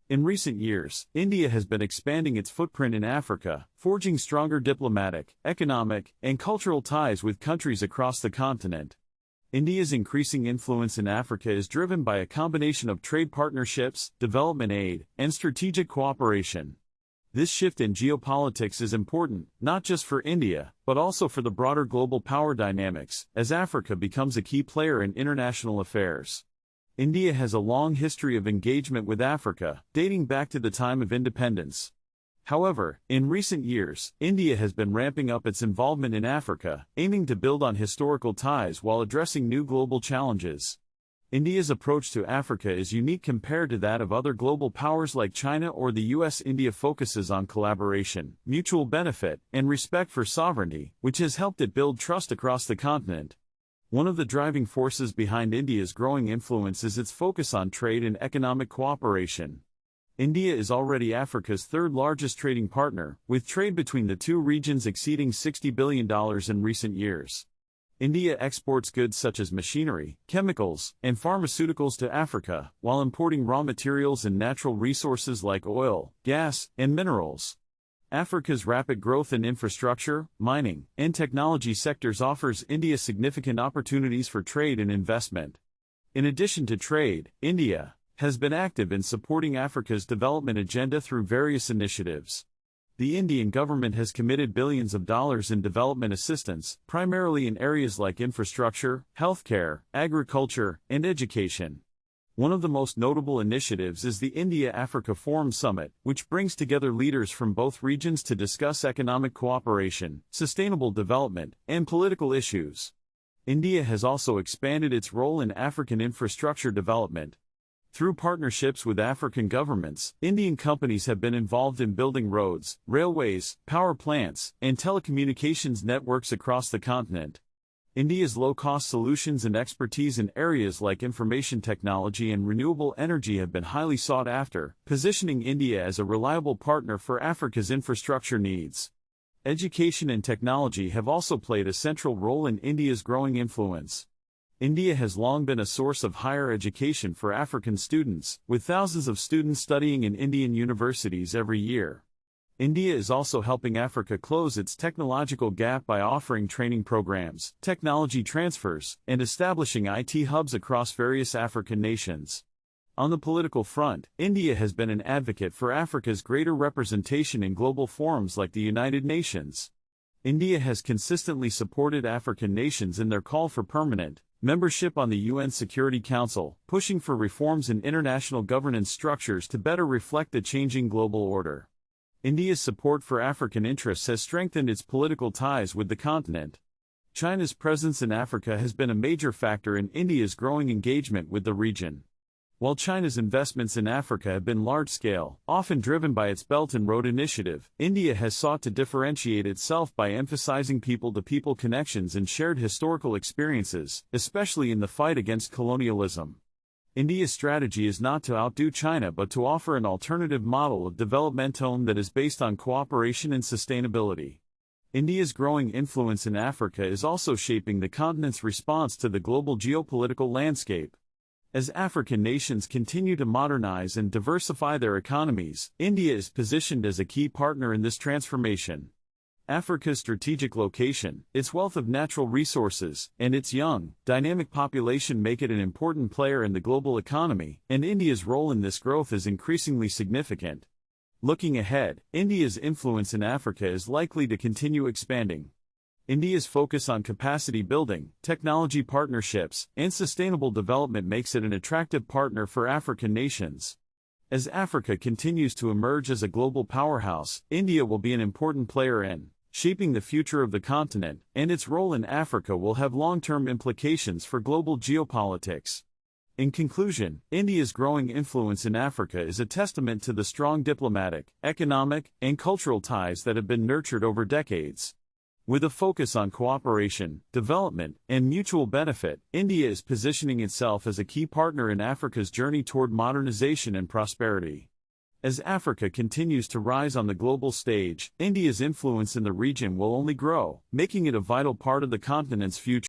In recent years, India has been expanding its footprint in Africa, forging stronger diplomatic, economic, and cultural ties with countries across the continent. India's increasing influence in Africa is driven by a combination of trade partnerships, development aid, and strategic cooperation. This shift in geopolitics is important, not just for India, but also for the broader global power dynamics, as Africa becomes a key player in international affairs. India has a long history of engagement with Africa, dating back to the time of independence. However, in recent years, India has been ramping up its involvement in Africa, aiming to build on historical ties while addressing new global challenges. India's approach to Africa is unique compared to that of other global powers like China or the US. India focuses on collaboration, mutual benefit, and respect for sovereignty, which has helped it build trust across the continent. One of the driving forces behind India's growing influence is its focus on trade and economic cooperation. India is already Africa's third-largest trading partner, with trade between the two regions exceeding $60 billion in recent years. India exports goods such as machinery, chemicals, and pharmaceuticals to Africa, while importing raw materials and natural resources like oil, gas, and minerals. Africa's rapid growth in infrastructure, mining, and technology sectors offers India significant opportunities for trade and investment. In addition to trade, India has been active in supporting Africa's development agenda through various initiatives. The Indian government has committed billions of dollars in development assistance, primarily in areas like infrastructure, healthcare, agriculture, and education. One of the most notable initiatives is the India-Africa Forum Summit, which brings together leaders from both regions to discuss economic cooperation, sustainable development, and political issues. India has also expanded its role in African infrastructure development. Through partnerships with African governments, Indian companies have been involved in building roads, railways, power plants, and telecommunications networks across the continent. India's low-cost solutions and expertise in areas like information technology and renewable energy have been highly sought after, positioning India as a reliable partner for Africa's infrastructure needs. Education and technology have also played a central role in India's growing influence. India has long been a source of higher education for African students, with thousands of students studying in Indian universities every year. India is also helping Africa close its technological gap by offering training programs, technology transfers, and establishing IT hubs across various African nations. On the political front, India has been an advocate for Africa's greater representation in global forums like the United Nations. India has consistently supported African nations in their call for permanent membership on the UN Security Council, pushing for reforms in international governance structures to better reflect the changing global order. India's support for African interests has strengthened its political ties with the continent. China's presence in Africa has been a major factor in India's growing engagement with the region. While China's investments in Africa have been large-scale, often driven by its Belt and Road Initiative, India has sought to differentiate itself by emphasizing people-to-people connections and shared historical experiences, especially in the fight against colonialism. India's strategy is not to outdo China but to offer an alternative model of development that is based on cooperation and sustainability. India's growing influence in Africa is also shaping the continent's response to the global geopolitical landscape. As African nations continue to modernize and diversify their economies, India is positioned as a key partner in this transformation. Africa's strategic location, its wealth of natural resources, and its young, dynamic population make it an important player in the global economy, and India's role in this growth is increasingly significant. Looking ahead, India's influence in Africa is likely to continue expanding. India's focus on capacity building, technology partnerships, and sustainable development makes it an attractive partner for African nations. As Africa continues to emerge as a global powerhouse, India will be an important player in shaping the future of the continent, and its role in Africa will have long-term implications for global geopolitics. In conclusion, India's growing influence in Africa is a testament to the strong diplomatic, economic, and cultural ties that have been nurtured over decades. With a focus on cooperation, development, and mutual benefit, India is positioning itself as a key partner in Africa's journey toward modernization and prosperity. As Africa continues to rise on the global stage, India's influence in the region will only grow, making it a vital part of the continent's future.